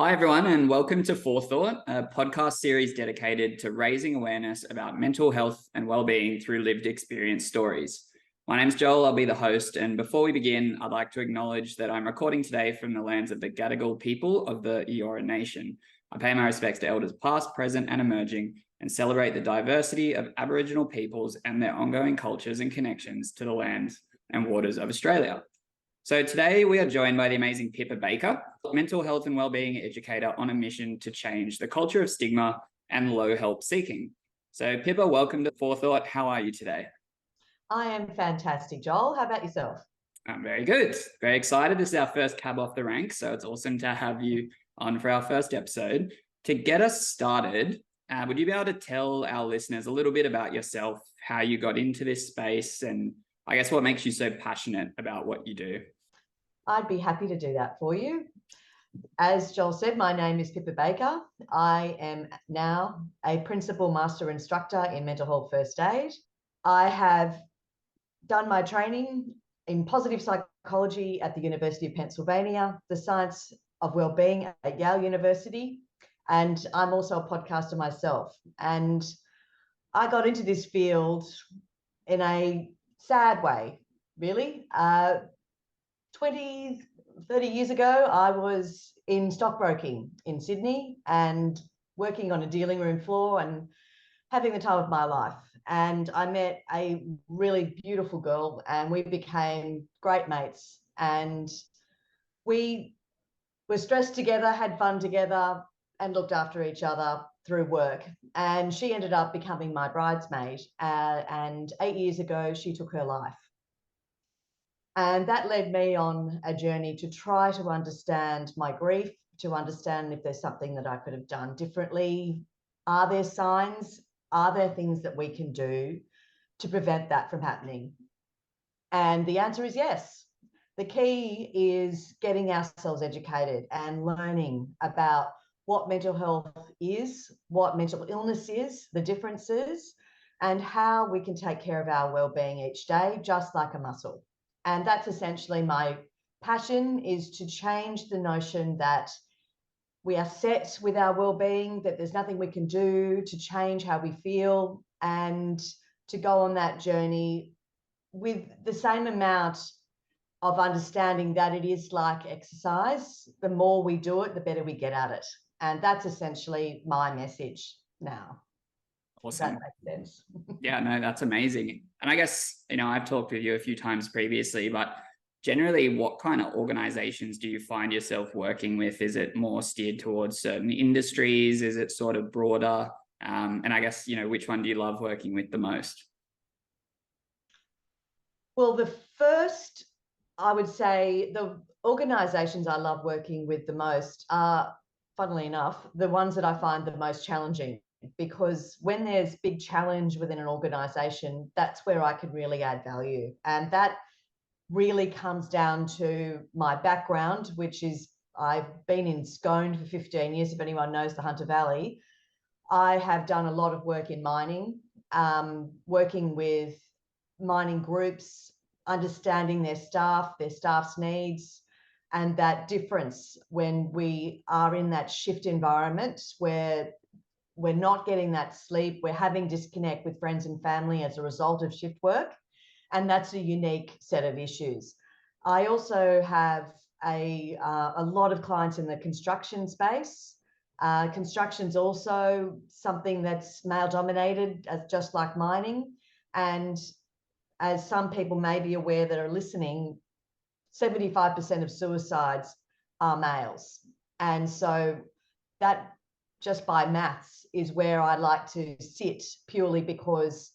Hi, everyone, and welcome to Forethought, a podcast series dedicated to raising awareness about mental health and well-being through lived experience stories. My name's Joel, I'll be the host, and before we begin, I'd like to acknowledge that I'm recording today from the lands of the Gadigal people of the Eora Nation. I pay my respects to elders past, present, and emerging, and celebrate the diversity of Aboriginal peoples and their ongoing cultures and connections to the lands and waters of Australia. So today we are joined by the amazing Pippa Baker, mental health and wellbeing educator on a mission to change the culture of stigma and low help seeking. So Pippa, welcome to Forethought. How are you today? I am fantastic, Joel. How about yourself? I'm very good. Very excited. This is our first cab off the rank, so it's awesome to have you on for our first episode. To get us started, would you be able to tell our listeners a little bit about yourself, how you got into this space, and I guess what makes you so passionate about what you do? I'd be happy to do that for you. As Joel said, my name is Pippa Baker. I am now a principal master instructor in mental health first aid. I have done my training in positive psychology at the University of Pennsylvania, the science of wellbeing at Yale University, and I'm also a podcaster myself. And I got into this field in a sad way, really. 20, 30 years ago, I was in stockbroking in Sydney and working on a dealing room floor and having the time of my life. And I met a really beautiful girl and we became great mates. And we were stressed together, had fun together, and looked after each other through work. And she ended up becoming my bridesmaid. And 8 years ago, she took her life. And that led me on a journey to try to understand my grief, to understand if there's something that I could have done differently. Are there signs? Are there things that we can do to prevent that from happening? And the answer is yes. The key is getting ourselves educated and learning about what mental health is, what mental illness is, the differences, and how we can take care of our well-being each day, just like a muscle. And that's essentially my passion, is to change the notion that we are set with our well-being, that there's nothing we can do to change how we feel, and to go on that journey with the same amount of understanding that it is like exercise. The more we do it, the better we get at it. And that's essentially my message now. Awesome. Does that make sense? Yeah, no, that's amazing. And I guess, I've talked with you a few times previously, but generally, what kind of organizations do you find yourself working with? Is it more steered towards certain industries? Is it sort of broader? And I guess, which one do you love working with the most? Well, the first, I would say, the organizations I love working with the most are, funnily enough, the ones that I find the most challenging. Because when there's big challenge within an organization, that's where I can really add value. And that really comes down to my background, which is I've been in Scone for 15 years, if anyone knows the Hunter Valley. I have done a lot of work in mining, working with mining groups, understanding their staff's needs, and that difference when we are in that shift environment where we're not getting that sleep, we're having disconnect with friends and family as a result of shift work, and that's a unique set of issues. I also have a lot of clients in the construction space. Construction's also something that's male dominated, just like mining. And as some people may be aware that are listening, 75% of suicides are males. And so that, just by maths, is where I like to sit, purely because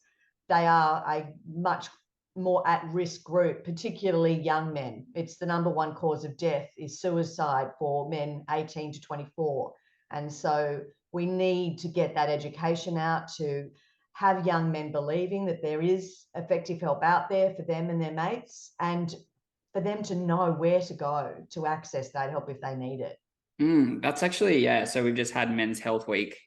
they are a much more at-risk group, particularly young men. It's the number one cause of death is suicide for men 18 to 24. And so we need to get that education out to have young men believing that there is effective help out there for them and their mates, and for them to know where to go to access that help if they need it. That's actually, yeah. So we've just had Men's Health Week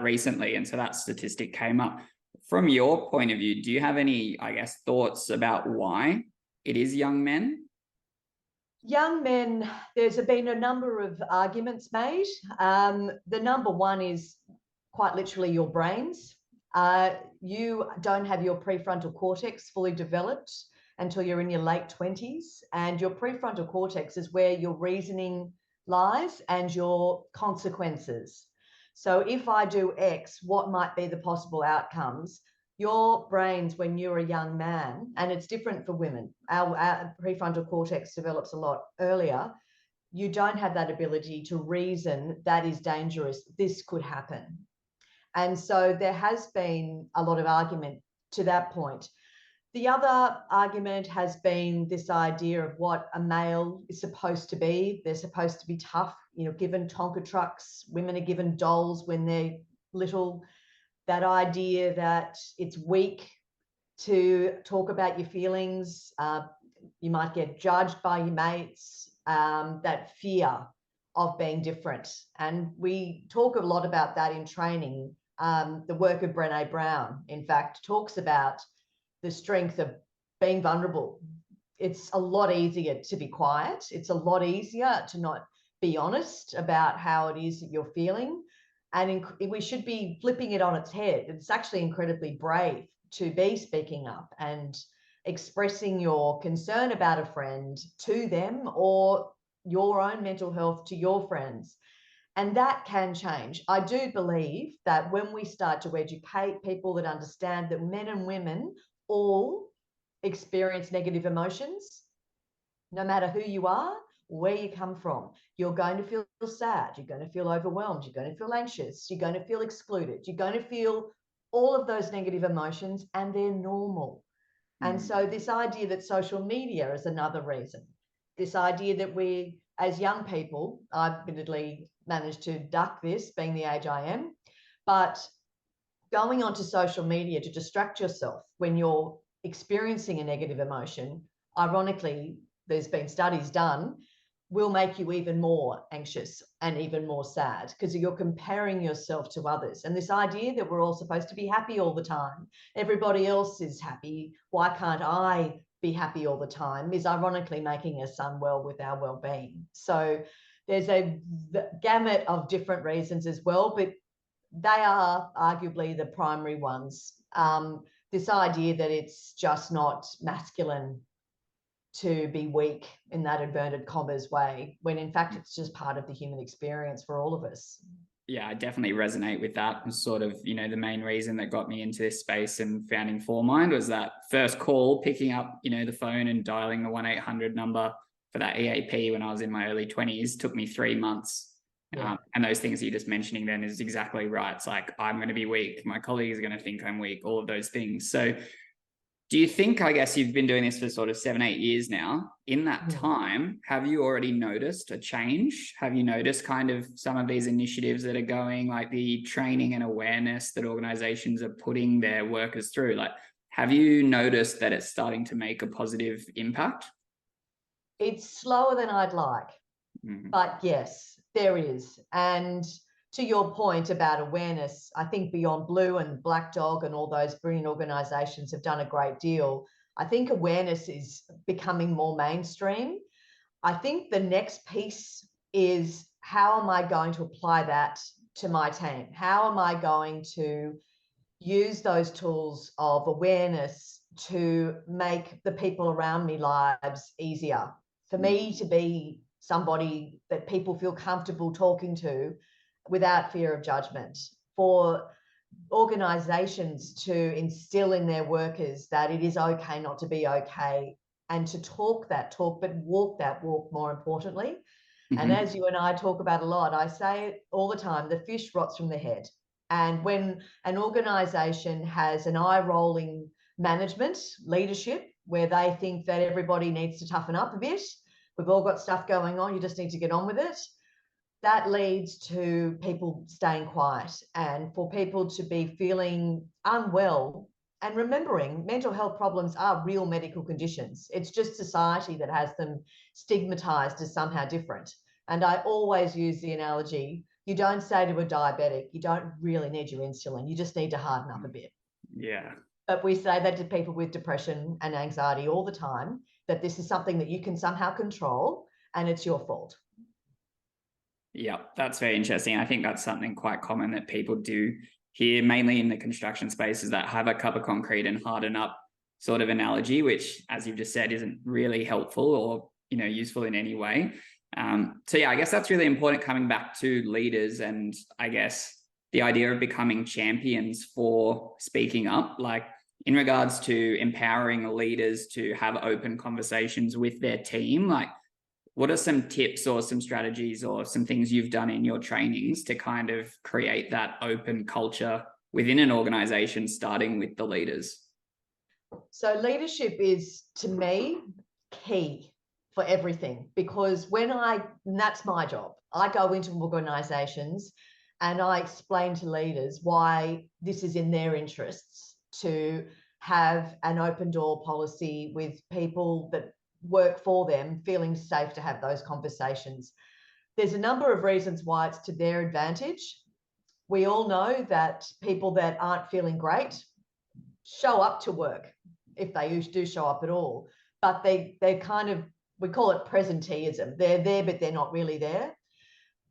recently, and so that statistic came up. From your point of view, do you have any, I guess, thoughts about why it is young men? Young men, there's been a number of arguments made. The number one is quite literally your brains. You don't have your prefrontal cortex fully developed until you're in your late 20s. And your prefrontal cortex is where your reasoning lies and your consequences. So if I do X, what might be the possible outcomes? Your brains, when you're a young man, and it's different for women, our prefrontal cortex develops a lot earlier. You don't have that ability to reason that is dangerous, this could happen. And so there has been a lot of argument to that point. The other argument has been this idea of what a male is supposed to be. They're supposed to be tough, given Tonka trucks. Women are given dolls when they're little. That idea that it's weak to talk about your feelings. You might get judged by your mates. That fear of being different. And we talk a lot about that in training. The work of Brené Brown, in fact, talks about the strength of being vulnerable. It's a lot easier to be quiet. It's a lot easier to not be honest about how it is that you're feeling. And we should be flipping it on its head. It's actually incredibly brave to be speaking up and expressing your concern about a friend to them, or your own mental health to your friends. And that can change. I do believe that when we start to educate people that understand that men and women all experience negative emotions, no matter who you are, where you come from, you're going to feel sad, you're going to feel overwhelmed, you're going to feel anxious, you're going to feel excluded, you're going to feel all of those negative emotions, and they're normal. And so this idea that social media is another reason, this idea that we, as young people, I've admittedly managed to duck this being the age I am, but going onto social media to distract yourself when you're experiencing a negative emotion, ironically, there's been studies done, will make you even more anxious and even more sad because you're comparing yourself to others. And this idea that we're all supposed to be happy all the time, everybody else is happy, why can't I be happy all the time, is ironically making us unwell with our well-being. So there's a gamut of different reasons as well, but they are arguably the primary ones. This idea that it's just not masculine to be weak in that inverted commas way, when in fact it's just part of the human experience for all of us. Yeah, I definitely resonate with that. And sort of, the main reason that got me into this space and founding ForeMind was that first call, picking up, the phone and dialing the 1-800 number for that EAP when I was in my early 20s took me 3 months. Yeah. And those things you're just mentioning then is exactly right. It's like, I'm going to be weak. My colleagues are going to think I'm weak, all of those things. So do you think, I guess you've been doing this for sort of 7-8 years now, in that time, have you already noticed a change? Have you noticed kind of some of these initiatives that are going, like the training and awareness that organizations are putting their workers through? Like, have you noticed that it's starting to make a positive impact? It's slower than I'd like, but yes, there is. And to your point about awareness, I think Beyond Blue and Black Dog and all those brilliant organizations have done a great deal. I think awareness is becoming more mainstream. I think the next piece is, how am I going to apply that to my team? How am I going to use those tools of awareness to make the people around me lives easier? For me to be somebody that people feel comfortable talking to without fear of judgment, for organizations to instill in their workers that it is okay not to be okay, and to talk that talk, but walk that walk more importantly. And as you and I talk about a lot, I say it all the time, the fish rots from the head. And when an organization has an eye-rolling management leadership where they think that everybody needs to toughen up a bit, we've all got stuff going on, you just need to get on with it, that leads to people staying quiet, and for people to be feeling unwell and remembering mental health problems are real medical conditions. It's just society that has them stigmatized as somehow different. And I always use the analogy, you don't say to a diabetic, you don't really need your insulin, you just need to harden up a bit. Yeah. But we say that to people with depression and anxiety all the time, that this is something that you can somehow control. and it's your fault. Yeah, that's very interesting. I think that's something quite common that people do hear, mainly in the construction spaces, that have a cup of concrete and harden up sort of analogy, which, as you've just said, isn't really helpful or, you know, useful in any way. So yeah, I guess that's really important, coming back to leaders and I guess the idea of becoming champions for speaking up, like in regards to empowering leaders to have open conversations with their team. Like, what are some tips or some strategies or some things you've done in your trainings to kind of create that open culture within an organization, starting with the leaders? So leadership is, to me, key for everything, because and that's my job. I go into organizations and I explain to leaders why this is in their interests to have an open door policy with people that work for them, feeling safe to have those conversations. There's a number of reasons why it's to their advantage. We all know that people that aren't feeling great show up to work, if they do show up at all, but they kind of, we call it presenteeism. They're there, but they're not really there.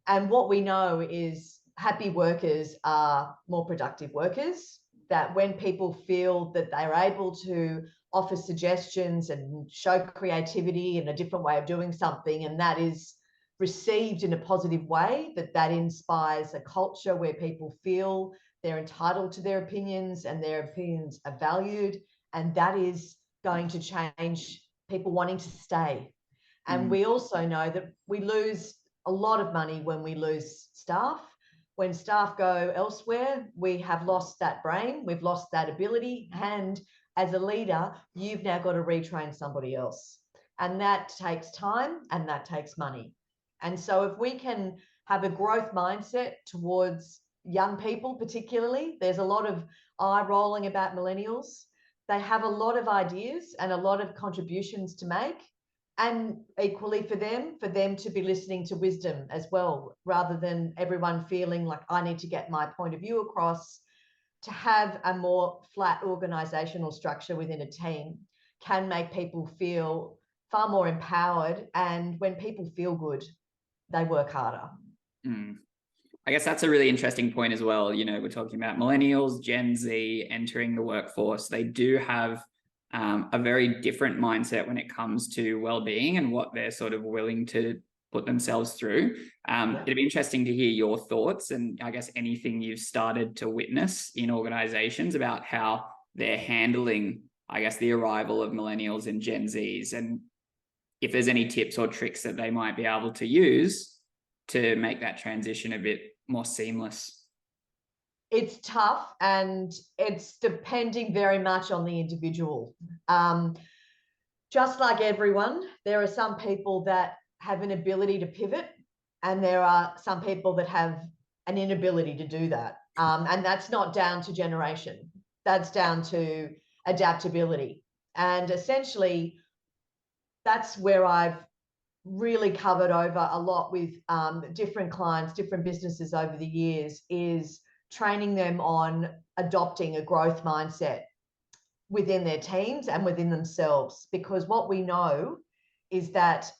And what we know is happy workers are more productive workers, that when people feel that they're able to offer suggestions and show creativity and a different way of doing something, and that is received in a positive way, that inspires a culture where people feel they're entitled to their opinions and their opinions are valued, and that is going to change people wanting to stay. And we also know that we lose a lot of money when we lose staff. When staff go elsewhere, we have lost that brain, we've lost that ability, and as a leader, you've now got to retrain somebody else. And that takes time and that takes money. And so if we can have a growth mindset towards young people, particularly, there's a lot of eye rolling about millennials. They have a lot of ideas and a lot of contributions to make. And equally for them to be listening to wisdom as well, rather than everyone feeling like I need to get my point of view across. To have a more flat organizational structure within a team can make people feel far more empowered. And when people feel good, they work harder. I guess that's a really interesting point as well. You know, we're talking about millennials, Gen Z entering the workforce. They do have a very different mindset when it comes to well-being and what they're sort of willing to put themselves through. It'd be interesting to hear your thoughts and I guess anything you've started to witness in organizations about how they're handling, I guess, the arrival of millennials and Gen Zs, and if there's any tips or tricks that they might be able to use to make that transition a bit more seamless. It's tough and it's depending very much on the individual. Just like everyone, there are some people that have an ability to pivot, and there are some people that have an inability to do that. And that's not down to generation, that's down to adaptability. And essentially, that's where I've really covered over a lot with different clients, different businesses over the years, is training them on adopting a growth mindset within their teams and within themselves. Because what we know is that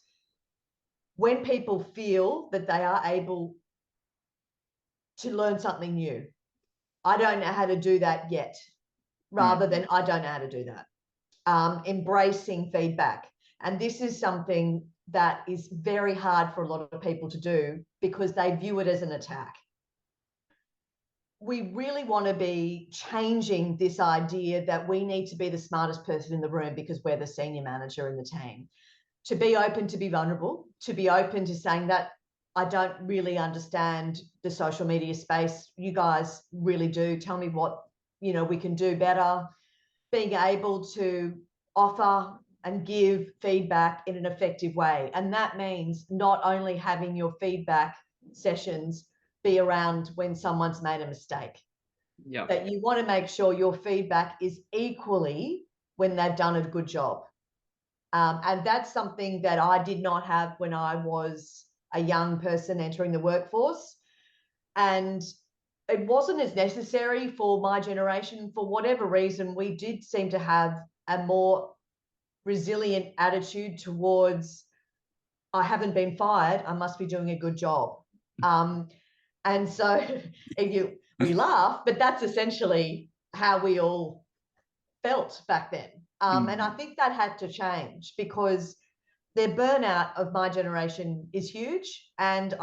when people feel that they are able to learn something new, I don't know how to do that yet, rather than I don't know how to do that. Embracing feedback. And this is something that is very hard for a lot of people to do because they view it as an attack. We really want to be changing this idea that we need to be the smartest person in the room because we're the senior manager in the team. To be open, to be vulnerable, to be open to saying that I don't really understand the social media space. You guys really do. Tell me what, we can do better. Being able to offer and give feedback in an effective way. And that means not only having your feedback sessions be around when someone's made a mistake, but you want to make sure your feedback is equally when they've done a good job. And that's something that I did not have when I was a young person entering the workforce. And it wasn't as necessary for my generation. For whatever reason, we did seem to have a more resilient attitude towards I haven't been fired. I must be doing a good job. And so we laugh, but that's essentially how we all felt back then. And I think that had to change because the burnout of my generation is huge. And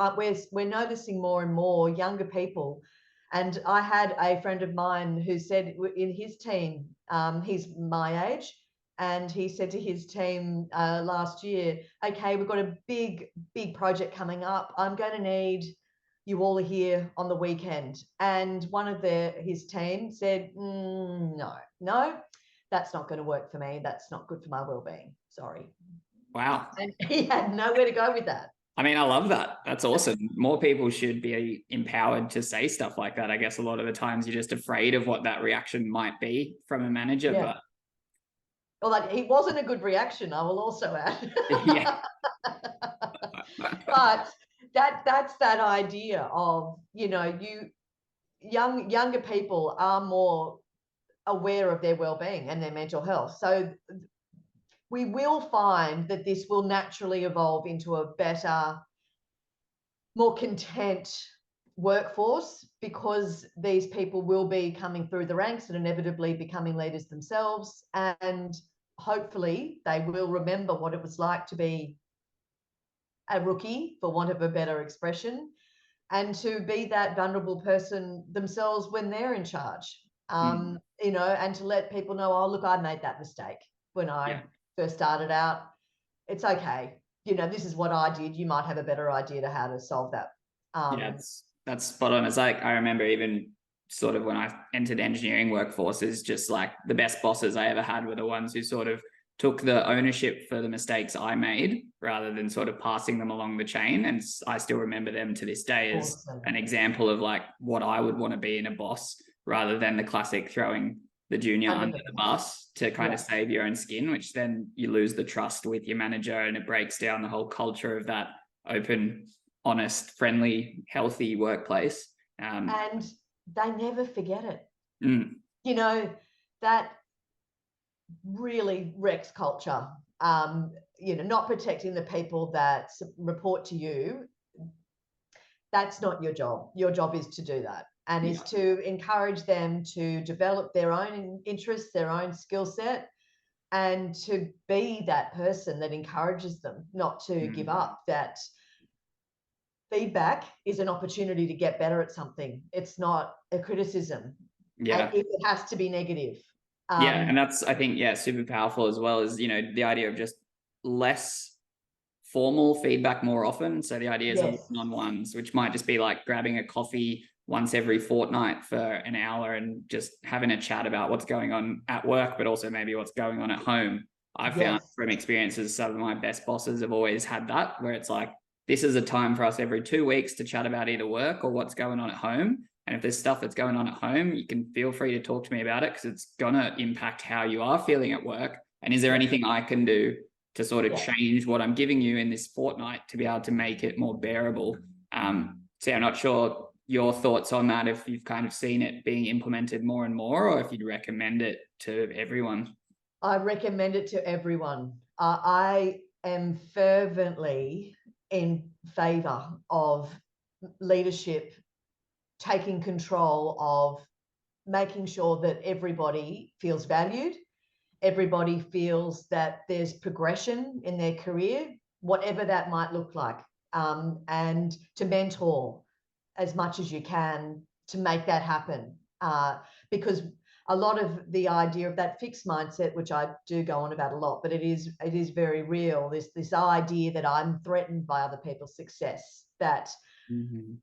we're noticing more and more younger people. And I had a friend of mine who said in his team, he's my age, and he said to his team last year, okay, we've got a big project coming up. I'm going to need you all here on the weekend. And one of his team said, no, that's not going to work for me. That's not good for my well-being. Sorry. Wow. And he had nowhere to go with that. I mean, I love that. That's awesome. More people should be empowered to say stuff like that. I guess a lot of the times you're just afraid of what that reaction might be from a manager, Yeah. but Well, like, it wasn't a good reaction, I will also add. yeah. But that's that idea of, younger people are more aware of their well-being and their mental health. So we will find that this will naturally evolve into a better, more content workforce, because these people will be coming through the ranks and inevitably becoming leaders themselves. And hopefully they will remember what it was like to be a rookie, for want of a better expression, and to be that vulnerable person themselves when they're in charge. And to let people know, oh, look, I made that mistake when I first started out. It's okay. This is what I did. You might have a better idea to how to solve that. That's spot on. It's like, I remember even sort of when I entered engineering workforces, just like the best bosses I ever had were the ones who sort of took the ownership for the mistakes I made rather than sort of passing them along the chain. And I still remember them to this day as an example of like what I would want to be in a boss, rather than the classic throwing the junior under the bus to kind of save your own skin, which then you lose the trust with your manager and it breaks down the whole culture of that open, honest, friendly, healthy workplace. And they never forget it. That really wrecks culture. Not protecting the people that report to you. That's not your job. Your job is to do that, and is to encourage them to develop their own interests, their own skill set, and to be that person that encourages them not to give up. That feedback is an opportunity to get better at something. It's not a criticism. Yeah. If it has to be negative. And that's, I think, super powerful, as well as, the idea of just less formal feedback more often. So the ideas of one-on-ones, which might just be like grabbing a coffee once every fortnight for an hour and just having a chat about what's going on at work, but also maybe what's going on at home. I found from experiences, some of my best bosses have always had that, where it's like, this is a time for us every 2 weeks to chat about either work or what's going on at home. And if there's stuff that's going on at home, you can feel free to talk to me about it, because it's going to impact how you are feeling at work. And is there anything I can do to sort of change what I'm giving you in this fortnight to be able to make it more bearable? So I'm not sure your thoughts on that, if you've kind of seen it being implemented more and more, or if you'd recommend it to everyone. I recommend it to everyone. I am fervently in favor of leadership taking control of making sure that everybody feels valued, everybody feels that there's progression in their career, whatever that might look like, and to mentor as much as you can to make that happen. Because a lot of the idea of that fixed mindset, which I do go on about a lot, but it is very real, this idea that I'm threatened by other people's success, that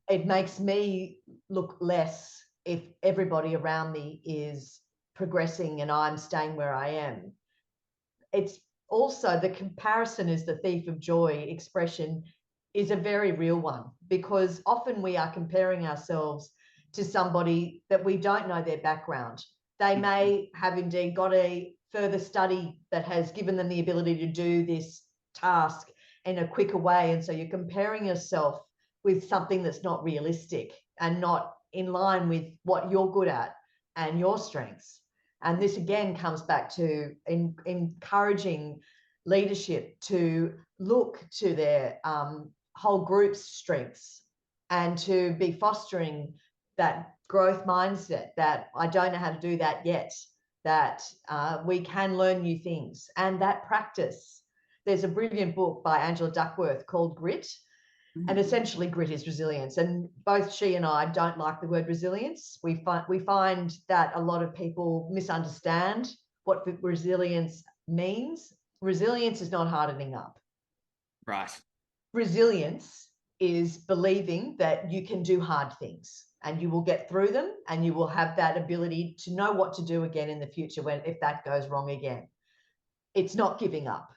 it makes me look less if everybody around me is progressing and I'm staying where I am. It's also, the comparison is the thief of joy expression is a very real one, because often we are comparing ourselves to somebody that we don't know their background. They may have indeed got a further study that has given them the ability to do this task in a quicker way. And so you're comparing yourself with something that's not realistic and not in line with what you're good at and your strengths. And this again comes back to encouraging leadership to look to their whole group's strengths and to be fostering that growth mindset, that I don't know how to do that yet, that we can learn new things, and that practice. There's a brilliant book by Angela Duckworth called Grit. And essentially grit is resilience. And both she and I don't like the word resilience. We find that a lot of people misunderstand what resilience means. Resilience is not hardening up. Right. Resilience is believing that you can do hard things and you will get through them, and you will have that ability to know what to do again in the future if that goes wrong again. It's not giving up.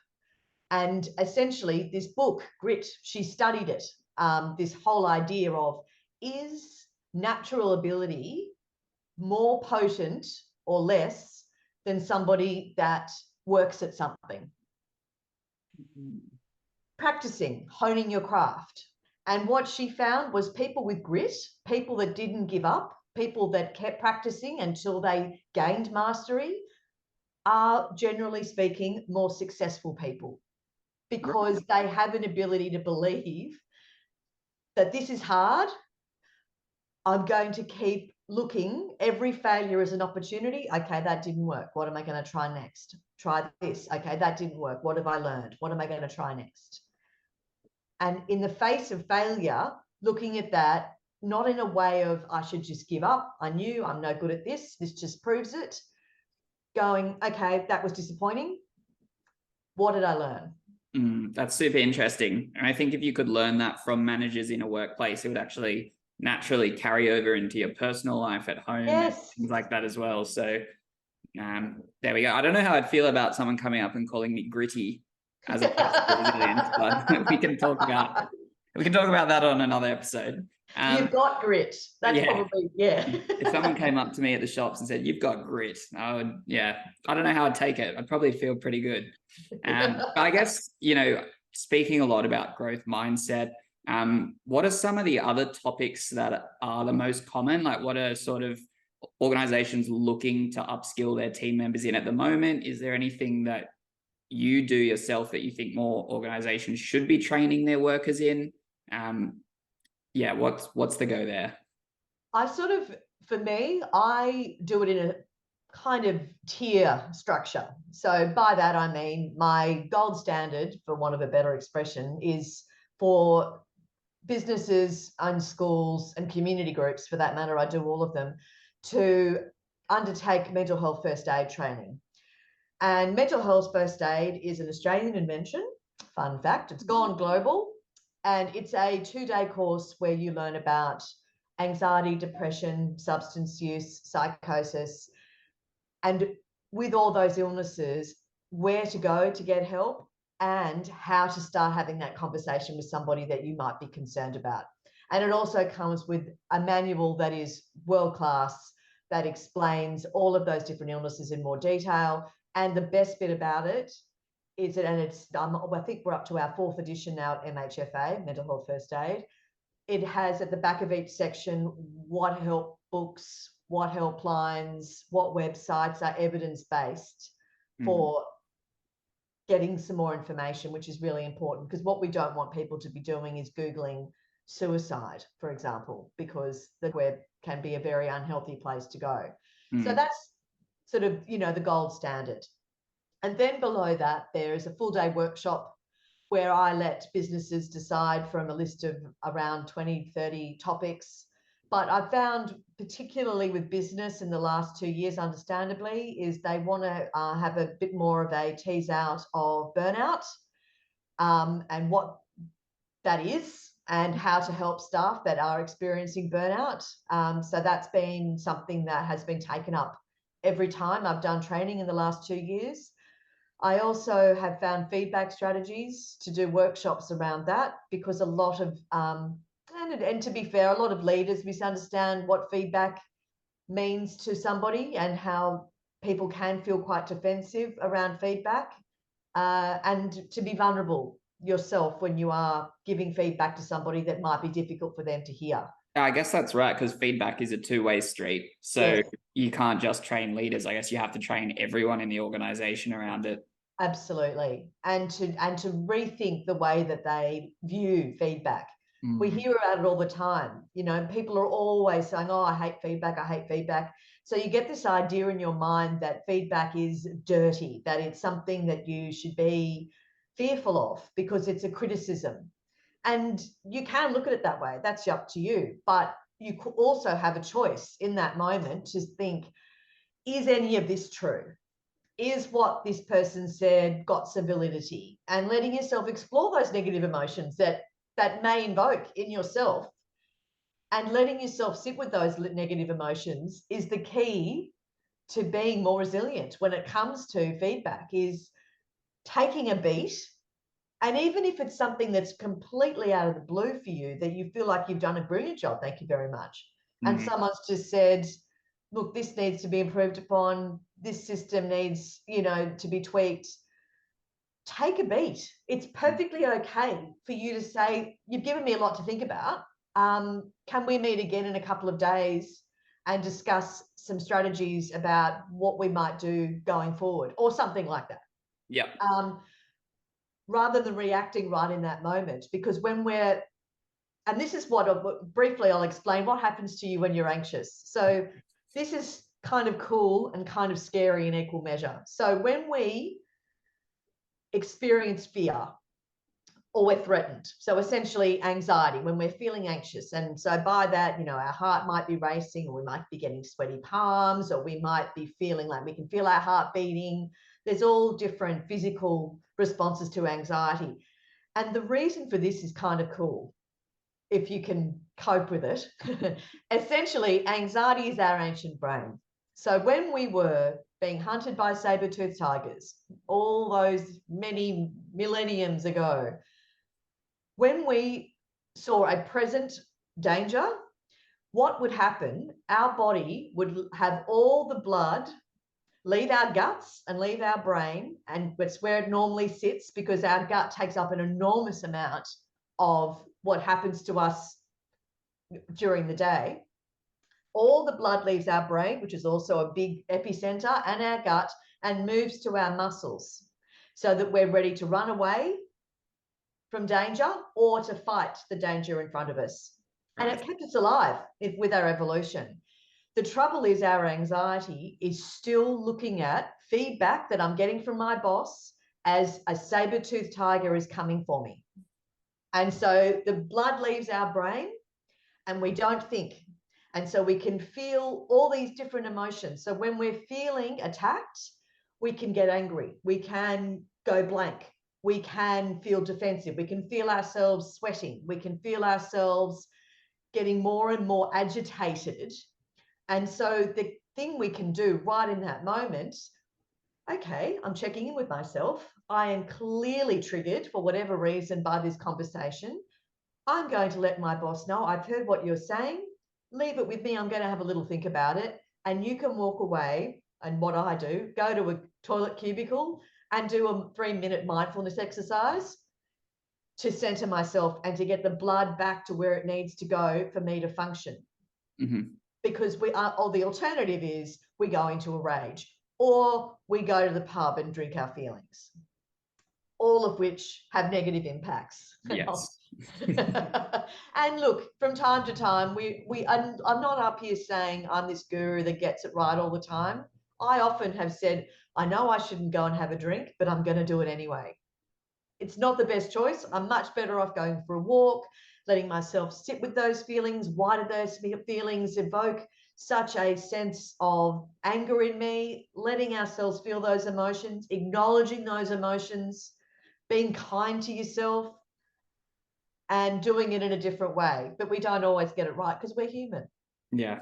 And essentially, this book, Grit, she studied it. This whole idea of, is natural ability more potent or less than somebody that works at something? Practicing, honing your craft. And what she found was people with grit, people that didn't give up, people that kept practicing until they gained mastery, are generally speaking more successful people, because they have an ability to believe that this is hard. I'm going to keep looking. Every failure is an opportunity. Okay, that didn't work. What am I going to try next? Try this. Okay, that didn't work. What have I learned? What am I going to try next? And in the face of failure, looking at that, not in a way of, I should just give up. I'm no good at this. This just proves it. Going, okay, that was disappointing. What did I learn? That's super interesting. And I think if you could learn that from managers in a workplace, it would actually naturally carry over into your personal life at home, and things like that as well. So there we go. I don't know how I'd feel about someone coming up and calling me gritty as opposed to resilience, but we can talk about that on another episode. You've got grit. That's probably, If someone came up to me at the shops and said, "You've got grit," I would, I don't know how I'd take it. I'd probably feel pretty good. But I guess, speaking a lot about growth mindset, what are some of the other topics that are the most common? Like, what are sort of organizations looking to upskill their team members in at the moment? Is there anything that you do yourself that you think more organizations should be training their workers in? What's the go there? For me, I do it in a kind of tier structure. So by that, I mean, my gold standard, for want of a better expression, is for businesses and schools and community groups, for that matter, I do all of them, to undertake mental health first aid training. And mental health first aid is an Australian invention. Fun fact, it's gone global. And it's a 2-day course where you learn about anxiety, depression, substance use, psychosis, and with all those illnesses, where to go to get help and how to start having that conversation with somebody that you might be concerned about. And it also comes with a manual that is world-class, that explains all of those different illnesses in more detail. And the best bit about it is it, and it's, I think we're up to our 4th edition now at MHFA, Mental Health First Aid. It has at the back of each section what help books, what helplines, what websites are evidence-based for getting some more information, which is really important, because what we don't want people to be doing is Googling suicide, for example, because the web can be a very unhealthy place to go. So that's sort of, the gold standard. And then below that, there is a full-day workshop where I let businesses decide from a list of around 20, 30 topics. But I've found, particularly with business in the last 2 years, understandably, is they want to have a bit more of a tease out of burnout and what that is and how to help staff that are experiencing burnout. So that's been something that has been taken up every time I've done training in the last 2 years. I also have found feedback strategies to do workshops around that, because a lot of, and to be fair, a lot of leaders misunderstand what feedback means to somebody and how people can feel quite defensive around feedback, and to be vulnerable yourself when you are giving feedback to somebody that might be difficult for them to hear. I guess that's right, because feedback is a two-way street. So you can't just train leaders. I guess you have to train everyone in the organization around it. Absolutely. And to rethink the way that they view feedback. We hear about it all the time. You know, people are always saying, oh, I hate feedback, I hate feedback. So you get this idea in your mind that feedback is dirty, that it's something that you should be fearful of because it's a criticism. And you can look at it that way. That's up to you. But you could also have a choice in that moment to think, is any of this true? Is what this person said got some validity? And letting yourself explore those negative emotions that may invoke in yourself, and letting yourself sit with those negative emotions is the key to being more resilient when it comes to feedback, is taking a beat. And even if it's something that's completely out of the blue for you, that you feel like you've done a brilliant job, thank you very much. And someone's just said, look, this needs to be improved upon, this system needs, to be tweaked. Take a beat. It's perfectly okay for you to say, you've given me a lot to think about. Can we meet again in a couple of days and discuss some strategies about what we might do going forward, or something like that? Yeah. Rather than reacting right in that moment. Because when and this is what briefly I'll explain what happens to you when you're anxious. So this is kind of cool and kind of scary in equal measure. So when we experience fear, or we're threatened, so essentially anxiety, when we're feeling anxious, and so by that, our heart might be racing, or we might be getting sweaty palms, or we might be feeling like we can feel our heart beating. There's all different physical responses to anxiety. And the reason for this is kind of cool, if you can cope with it. Essentially, anxiety is our ancient brain. So when we were being hunted by saber-toothed tigers, all those many millenniums ago, when we saw a present danger, what would happen? Our body would have all the blood leave our guts and leave our brain, and it's where it normally sits, because our gut takes up an enormous amount of what happens to us during the day. All the blood leaves our brain, which is also a big epicenter, and our gut, and moves to our muscles, so that we're ready to run away from danger or to fight the danger in front of us. Right. And it kept us alive with our evolution. The trouble is, our anxiety is still looking at feedback that I'm getting from my boss as a saber-toothed tiger is coming for me. And so the blood leaves our brain and we don't think. And so we can feel all these different emotions. So when we're feeling attacked, we can get angry. We can go blank. We can feel defensive. We can feel ourselves sweating. We can feel ourselves getting more and more agitated. And so the thing we can do right in that moment, okay, I'm checking in with myself. I am clearly triggered for whatever reason by this conversation. I'm going to let my boss know, I've heard what you're saying. Leave it with me. I'm going to have a little think about it. And you can walk away. And what I do, go to a toilet cubicle and do a 3-minute mindfulness exercise to center myself and to get the blood back to where it needs to go for me to function. Because or the alternative is we go into a rage, or we go to the pub and drink our feelings, all of which have negative impacts. Yes. And look, from time to time, I'm not up here saying I'm this guru that gets it right all the time. I often have said, I know I shouldn't go and have a drink, but I'm going to do it anyway. It's not the best choice. I'm much better off going for a walk, letting myself sit with those feelings. Why did those feelings evoke such a sense of anger in me? Letting ourselves feel those emotions, acknowledging those emotions, being kind to yourself, and doing it in a different way. But we don't always get it right because we're human. Yeah.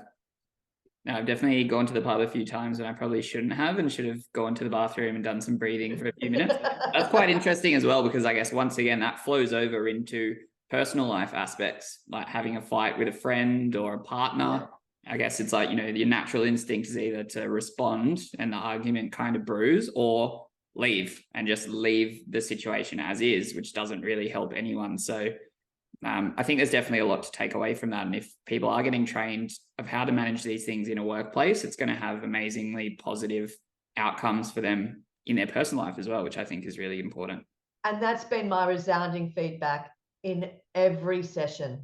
No, I've definitely gone to the pub a few times and I probably shouldn't have, and should have gone to the bathroom and done some breathing for a few minutes. That's quite interesting as well, because I guess once again, that flows over into personal life aspects, like having a fight with a friend or a partner. I guess it's like, your natural instinct is either to respond and the argument kind of brews, or leave and just leave the situation as is, which doesn't really help anyone. So I think there's definitely a lot to take away from that. And if people are getting trained of how to manage these things in a workplace, it's going to have amazingly positive outcomes for them in their personal life as well, which I think is really important. And that's been my resounding feedback in every session.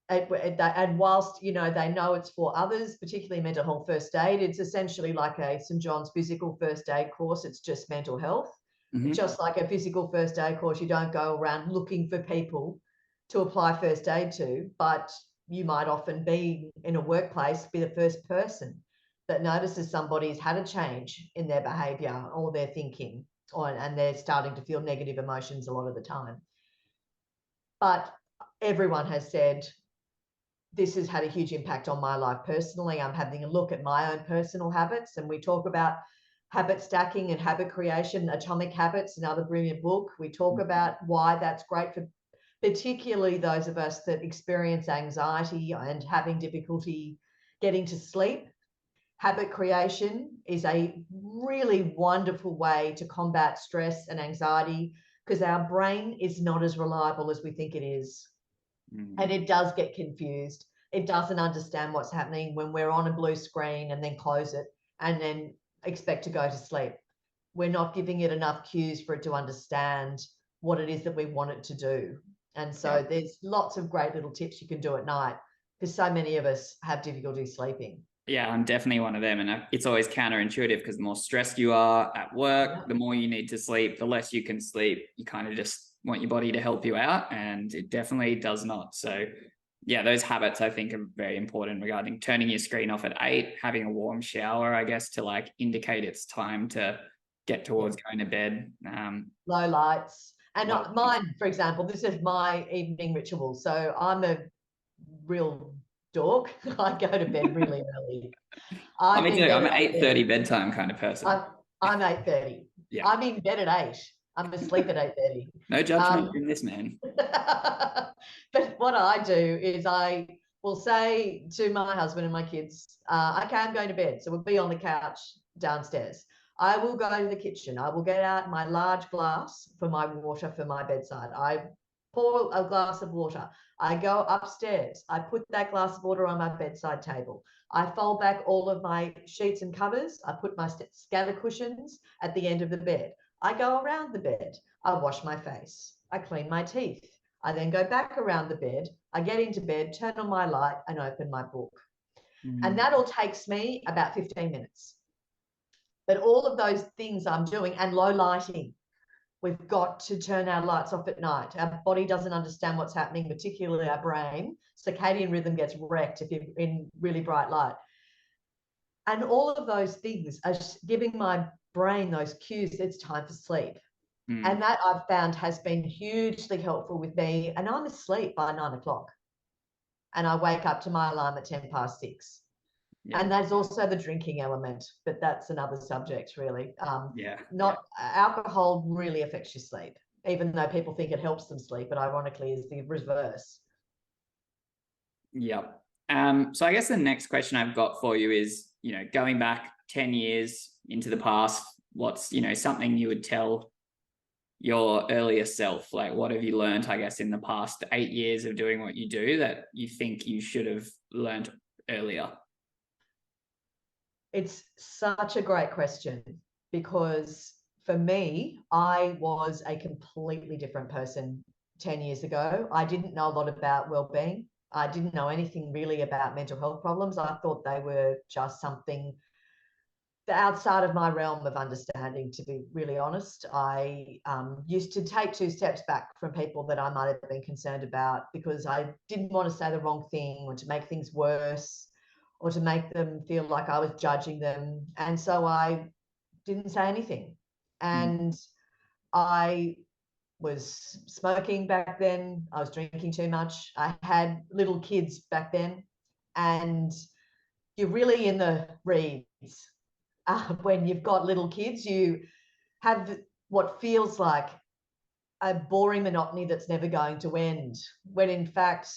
And whilst, you know, they know it's for others, particularly mental health first aid, it's essentially like a St. John's physical first aid course. It's just mental health. Mm-hmm. Just like a physical first aid course, you don't go around looking for people to apply first aid to, but you might often be in a workplace, be the first person that notices somebody's had a change in their behavior or their thinking, and they're starting to feel negative emotions a lot of the time. But everyone has said, this has had a huge impact on my life personally. I'm having a look at my own personal habits, and we talk about habit stacking and habit creation. Atomic Habits, another brilliant book. We talk about why that's great for particularly those of us that experience anxiety and having difficulty getting to sleep. Habit creation is a really wonderful way to combat stress and anxiety, because our brain is not as reliable as we think it is. And it does get confused. It doesn't understand what's happening when we're on a blue screen and then close it and then expect to go to sleep. We're not giving it enough cues for it to understand what it is that we want it to do. And so there's lots of great little tips you can do at night, because so many of us have difficulty sleeping. Yeah, I'm definitely one of them. And it's always counterintuitive, because the more stressed you are at work, the more you need to sleep, the less you can sleep. You kind of just want your body to help you out, and it definitely does not. So yeah, those habits I think are very important, regarding turning your screen off at 8, having a warm shower, I guess, to like indicate it's time to get towards going to bed. Low lights. And mine, for example, this is my evening ritual. So I'm a real dork. I go to bed really early. Me too. I'm an 8:30 bedtime kind of person. I'm 8:30. Yeah. I'm in bed at 8. I'm asleep at 8:30. No judgment from this man. But what I do is I will say to my husband and my kids, okay, I'm going to bed. So we'll be on the couch downstairs. I will go to the kitchen. I will get out my large glass for my water for my bedside. I pour a glass of water. I go upstairs. I put that glass of water on my bedside table. I fold back all of my sheets and covers. I put my scatter cushions at the end of the bed. I go around the bed. I wash my face. I clean my teeth. I then go back around the bed. I get into bed, turn on my light, and open my book. And that all takes me about 15 minutes. But all of those things I'm doing, and low lighting, we've got to turn our lights off at night. Our body doesn't understand what's happening, particularly our brain. Circadian rhythm gets wrecked if you're in really bright light. And all of those things are giving my brain those cues. It's time for sleep. And that I've found has been hugely helpful with me. And I'm asleep by 9 o'clock. And I wake up to my alarm at 6:10. Yeah. And there's also the drinking element, but that's another subject, really. Alcohol really affects your sleep, even though people think it helps them sleep, but ironically is the reverse. Yep. So I guess the next question I've got for you is, going back 10 years into the past, what's, something you would tell your earlier self? Like, what have you learned, I guess, in the past 8 years of doing what you do that you think you should have learned earlier? It's such a great question, because for me, I was a completely different person 10 years ago. I didn't know a lot about well-being. I didn't know anything really about mental health problems. I thought they were just something outside of my realm of understanding, to be really honest. I used to take 2 steps back from people that I might have been concerned about, because I didn't want to say the wrong thing or to make things worse, or to make them feel like I was judging them. And so I didn't say anything. And I was smoking back then. I was drinking too much. I had little kids back then. And you're really in the reeds. When you've got little kids, you have what feels like a boring monotony that's never going to end, when in fact,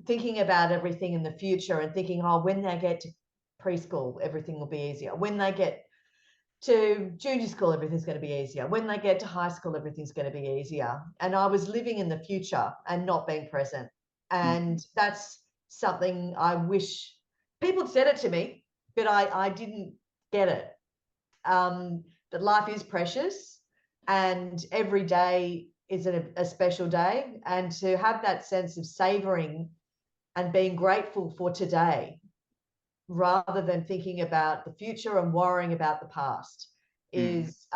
thinking about everything in the future and thinking, when they get to preschool, everything will be easier. When they get to junior school, everything's going to be easier. When they get to high school, everything's going to be easier. And I was living in the future and not being present. And that's something I wish people had said it to me, but I didn't get it. that life is precious and every day is a special day, and to have that sense of savoring and being grateful for today rather than thinking about the future and worrying about the past is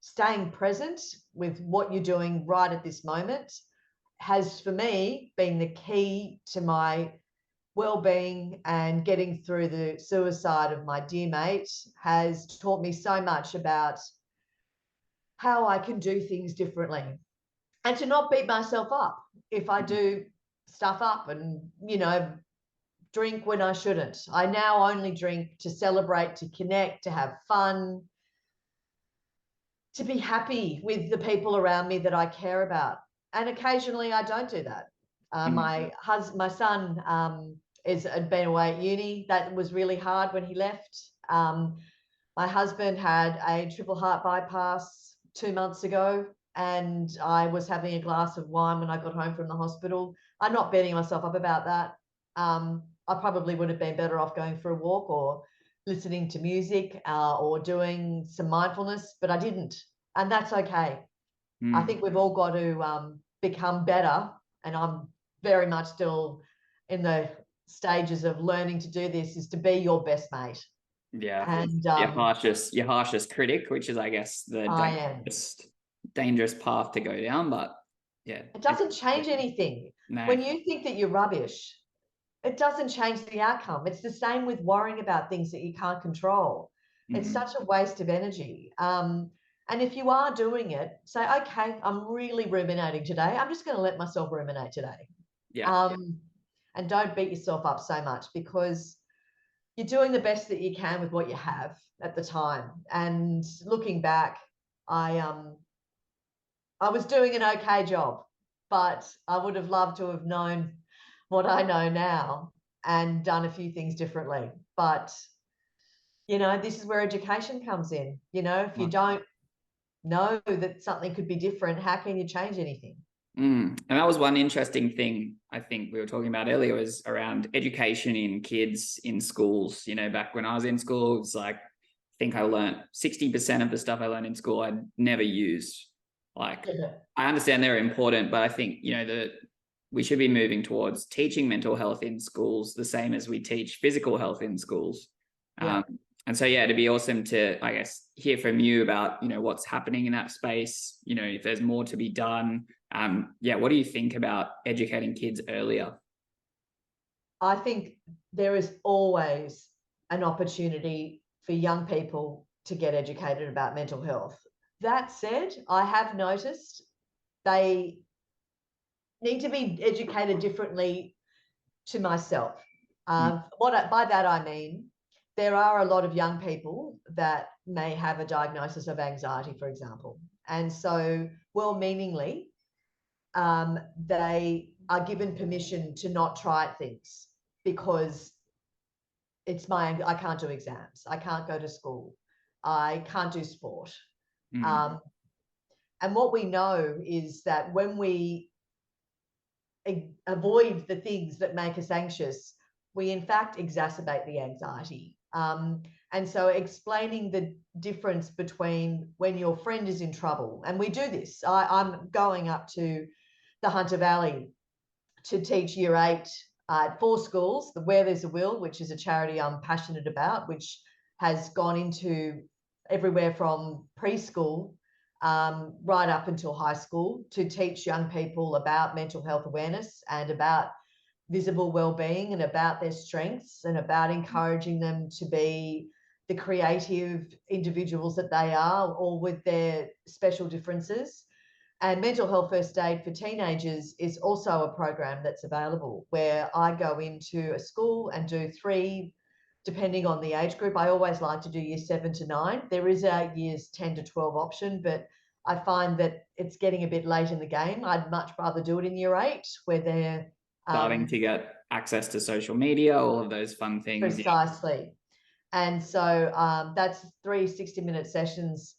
staying present with what you're doing right at this moment has, for me, been the key to my well-being, and getting through the suicide of my dear mate has taught me so much about how I can do things differently and to not beat myself up if I do stuff up and, drink when I shouldn't. I now only drink to celebrate, to connect, to have fun, to be happy with the people around me that I care about. And occasionally I don't do that. My son had been away at uni. That was really hard when he left. My husband had a triple heart bypass 2 months ago, and I was having a glass of wine when I got home from the hospital. I'm not beating myself up about that. I probably would have been better off going for a walk or listening to music or doing some mindfulness, but I didn't. And that's okay. I think we've all got to become better. And I'm very much still in the stages of learning to do this, is to be your best mate. Yeah. And your harshest critic, which is, I guess, the dangerous path to go down. But yeah, it doesn't change anything. No. When you think that you're rubbish, it doesn't change the outcome. It's the same with worrying about things that you can't control. It's such a waste of energy. And if you are doing it, say, okay, I'm really ruminating today. I'm just going to let myself ruminate today. Yeah. And don't beat yourself up so much, because you're doing the best that you can with what you have at the time. And looking back, I was doing an okay job, but I would have loved to have known what I know now and done a few things differently. But, this is where education comes in. If you don't know that something could be different, how can you change anything? And that was one interesting thing I think we were talking about earlier, was around education in kids in schools. Back when I was in school, it's like, I think I learned 60% of the stuff I learned in school I'd never used. Like, I understand they're important, but I think, that we should be moving towards teaching mental health in schools the same as we teach physical health in schools. And so, it'd be awesome to, I guess, hear from you about, what's happening in that space, if there's more to be done. What do you think about educating kids earlier? I think there is always an opportunity for young people to get educated about mental health. That said, I have noticed they need to be educated differently to myself. By that I mean, there are a lot of young people that may have a diagnosis of anxiety, for example. And so, well-meaningly, they are given permission to not try things because I can't do exams, I can't go to school, I can't do sport. And what we know is that when we avoid the things that make us anxious, we in fact exacerbate the anxiety. And so explaining the difference between when your friend is in trouble, and we do this. I'm going up to the Hunter Valley to teach year 8 at 4 schools, the Where There's a Will, which is a charity I'm passionate about, which has gone into everywhere from preschool right up until high school, to teach young people about mental health awareness and about visible well-being and about their strengths and about encouraging them to be the creative individuals that they are, all with their special differences. And mental health first aid for teenagers is also a program that's available, where I go into a school and do 3, depending on the age group. I always like to do years 7 to 9. There is a years 10 to 12 option, but I find that it's getting a bit late in the game. I'd much rather do it in year 8, where they're starting to get access to social media, all of those fun things. Precisely. And so that's 3 60-minute sessions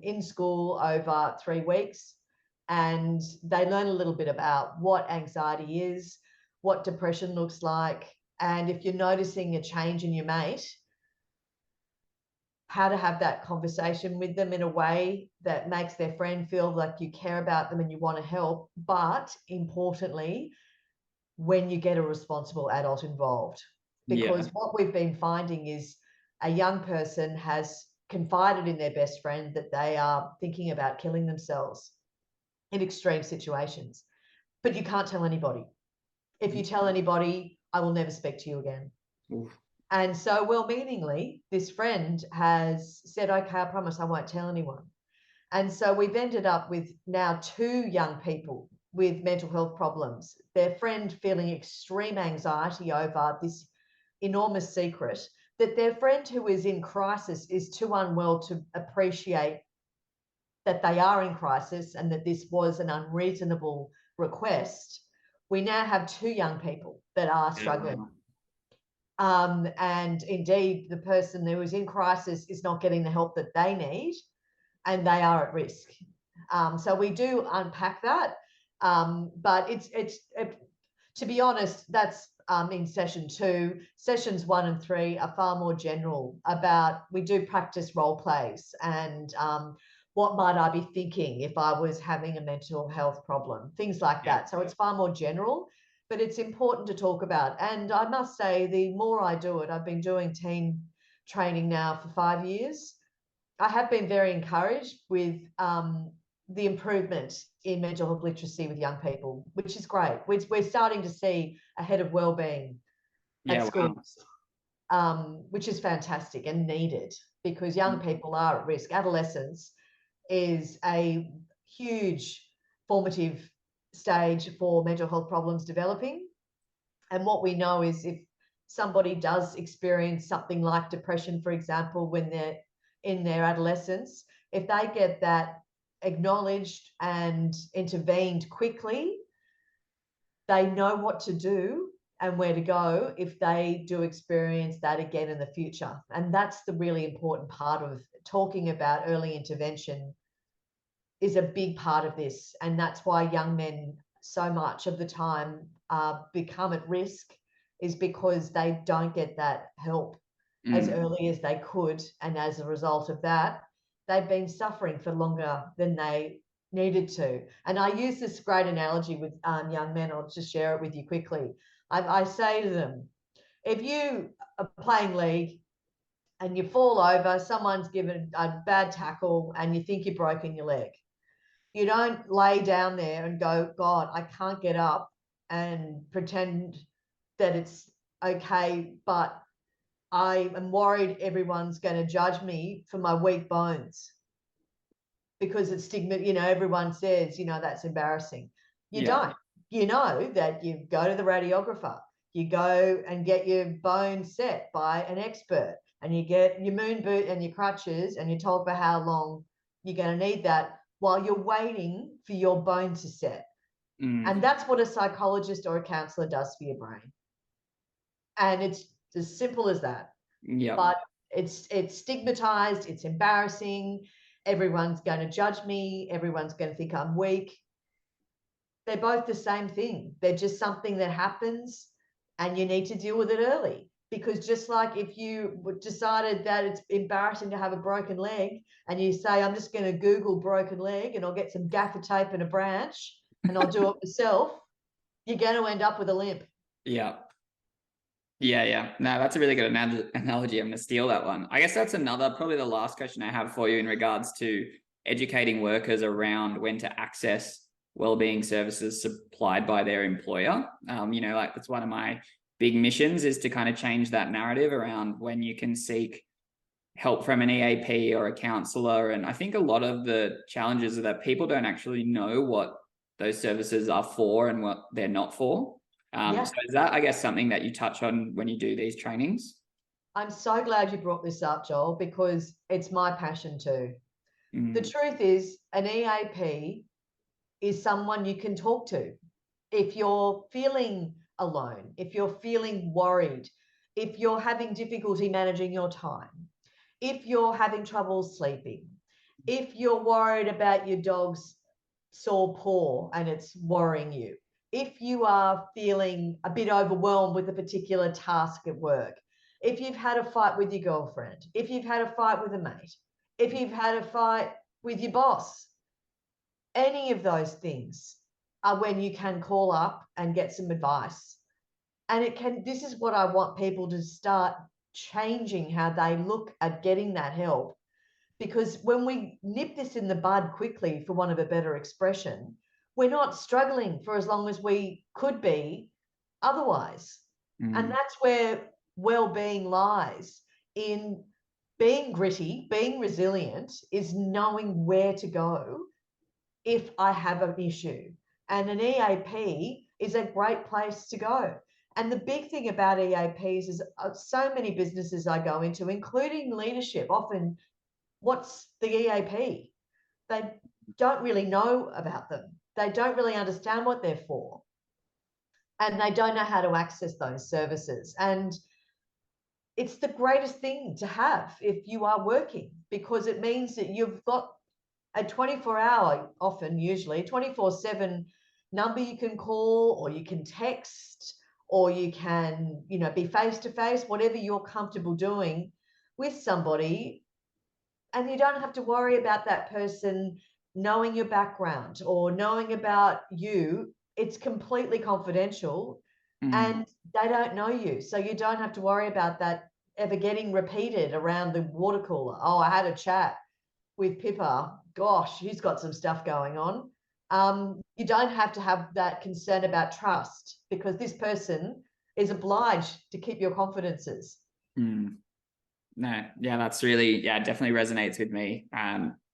in school over 3 weeks. And they learn a little bit about what anxiety is, what depression looks like. And if you're noticing a change in your mate, how to have that conversation with them in a way that makes their friend feel like you care about them and you want to help. But importantly, when you get a responsible adult involved, because what we've been finding is a young person has confided in their best friend that they are thinking about killing themselves in extreme situations, but you can't tell anybody. If you tell anybody, I will never speak to you again. Oof. And so, well-meaningly, this friend has said, okay, I promise I won't tell anyone. And so we've ended up with now 2 young people with mental health problems, their friend feeling extreme anxiety over this enormous secret, that their friend who is in crisis is too unwell to appreciate that they are in crisis and that this was an unreasonable request. We now have 2 young people that are struggling. And indeed, the person who is in crisis is not getting the help that they need, and they are at risk. So we do unpack that, but to be honest, that's in session 2. Sessions 1 and 3 are far more general about, we do practice role plays and what might I be thinking if I was having a mental health problem, things like that. So it's far more general, but it's important to talk about. And I must say, the more I do it, I've been doing teen training now for 5 years. I have been very encouraged with the improvement in mental health literacy with young people, which is great. We're starting to see a head of wellbeing at schools, which is fantastic and needed, because young people are at risk. Adolescence is a huge formative stage for mental health problems developing. And what we know is, if somebody does experience something like depression, for example, when they're in their adolescence, if they get that acknowledged and intervened quickly, they know what to do and where to go if they do experience that again in the future. And that's the really important part of talking about early intervention, is a big part of this. And that's why young men so much of the time become at risk, is because they don't get that help as early as they could. And as a result of that, they've been suffering for longer than they needed to. And I use this great analogy with young men. I'll just share it with you quickly. I say to them, if you are playing league and you fall over, someone's given a bad tackle and you think you've broken your leg, you don't lay down there and go, God, I can't get up, and pretend that it's okay, but I am worried everyone's going to judge me for my weak bones, because it's stigma, everyone says, that's embarrassing. You don't. You know that you go to the radiographer, you go and get your bone set by an expert, and you get your moon boot and your crutches, and you're told for how long you're going to need that while you're waiting for your bone to set. And that's what a psychologist or a counselor does for your brain. And it's as simple as that. But it's stigmatized, it's embarrassing, everyone's going to judge me, everyone's going to think I'm weak. They're both the same thing. They're just something that happens, and you need to deal with it early. Because just like if you decided that it's embarrassing to have a broken leg, and you say, I'm just going to Google broken leg and I'll get some gaffer tape and a branch and I'll do it myself, you're going to end up with a limp. Yeah. No, that's a really good analogy. I'm going to steal that one. I guess that's probably the last question I have for you in regards to educating workers around when to access wellbeing services supplied by their employer. That's one of my big missions, is to kind of change that narrative around when you can seek help from an EAP or a counselor. And I think a lot of the challenges are that people don't actually know what those services are for and what they're not for. So is that, I guess, something that you touch on when you do these trainings? I'm so glad you brought this up, Joel, because it's my passion too. The truth is, an EAP is someone you can talk to. If you're feeling alone, if you're feeling worried, if you're having difficulty managing your time, if you're having trouble sleeping, if you're worried about your dog's sore paw and it's worrying you, if you are feeling a bit overwhelmed with a particular task at work, if you've had a fight with your girlfriend, if you've had a fight with a mate, if you've had a fight with your boss, any of those things are when you can call up and get some advice. And this is what I want people to start changing how they look at getting that help. Because when we nip this in the bud quickly, for want of a better expression, we're not struggling for as long as we could be otherwise. And that's where well-being lies, in being gritty, being resilient, is knowing where to go if I have an issue. And an EAP is a great place to go. And the big thing about EAPs is so many businesses I go into, including leadership, often, what's the EAP? They don't really know about them. They don't really understand what they're for. And they don't know how to access those services. And it's the greatest thing to have if you are working, because it means that you've got a 24-hour, often, usually 24/7 number you can call, or you can text, or you can, be face-to-face, whatever you're comfortable doing with somebody. And you don't have to worry about that person knowing your background or knowing about you. It's completely confidential, and they don't know you. So you don't have to worry about that ever getting repeated around the water cooler. Oh, I had a chat with Pippa. Gosh, she's got some stuff going on. You don't have to have that concern about trust, because this person is obliged to keep your confidences. No, yeah, that's really, definitely resonates with me.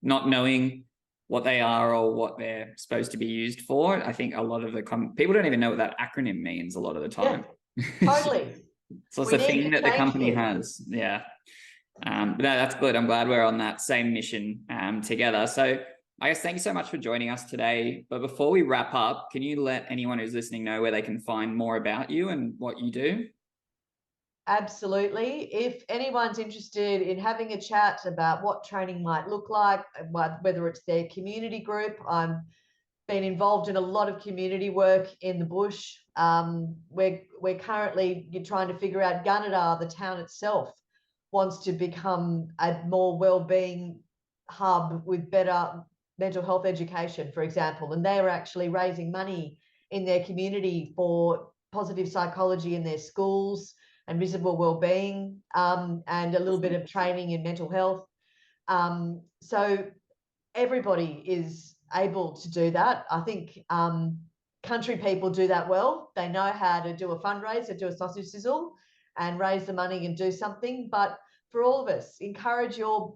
Not knowing what they are or what they're supposed to be used for. I think a lot of the people don't even know what that acronym means a lot of the time. Yeah, totally. So it's a thing that the company has. Yeah. But no, that's good. I'm glad we're on that same mission together. So I guess thank you so much for joining us today. But before we wrap up, can you let anyone who's listening know where they can find more about you and what you do? Absolutely. If anyone's interested in having a chat about what training might look like, whether it's their community group, I've been involved in a lot of community work in the bush. We're currently trying to figure out, Gunnedah, the town itself, wants to become a more well-being hub with better mental health education, for example. And they're actually raising money in their community for positive psychology in their schools and visible well-being, and a little bit of training in mental health. So everybody is able to do that. I think country people do that well. They know how to do a fundraiser, do a sausage sizzle and raise the money and do something. But for all of us, encourage your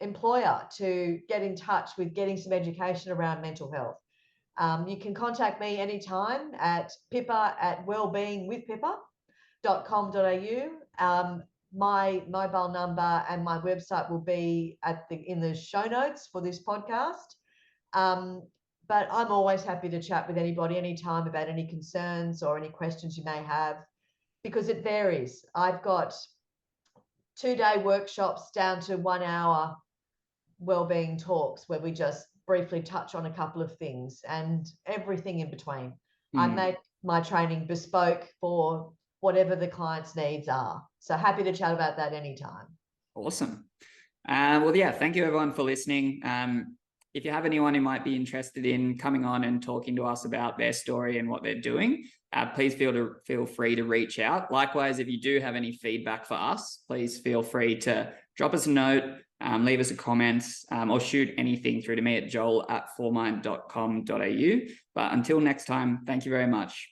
employer to get in touch with getting some education around mental health. You can contact me anytime at pippa@wellbeingwithpippa.com.au. My mobile number and my website will be in the show notes for this podcast. But I'm always happy to chat with anybody anytime about any concerns or any questions you may have, because it varies. I've got 2-day workshops down to 1 hour wellbeing talks where we just briefly touch on a couple of things, and everything in between. I make my training bespoke for whatever the client's needs are. So happy to chat about that anytime. Awesome. Well, yeah, thank you everyone for listening. If you have anyone who might be interested in coming on and talking to us about their story and what they're doing, please feel free to reach out. Likewise, if you do have any feedback for us, please feel free to drop us a note, leave us a comment, or shoot anything through to me at joel@formind.com.au. But until next time, thank you very much.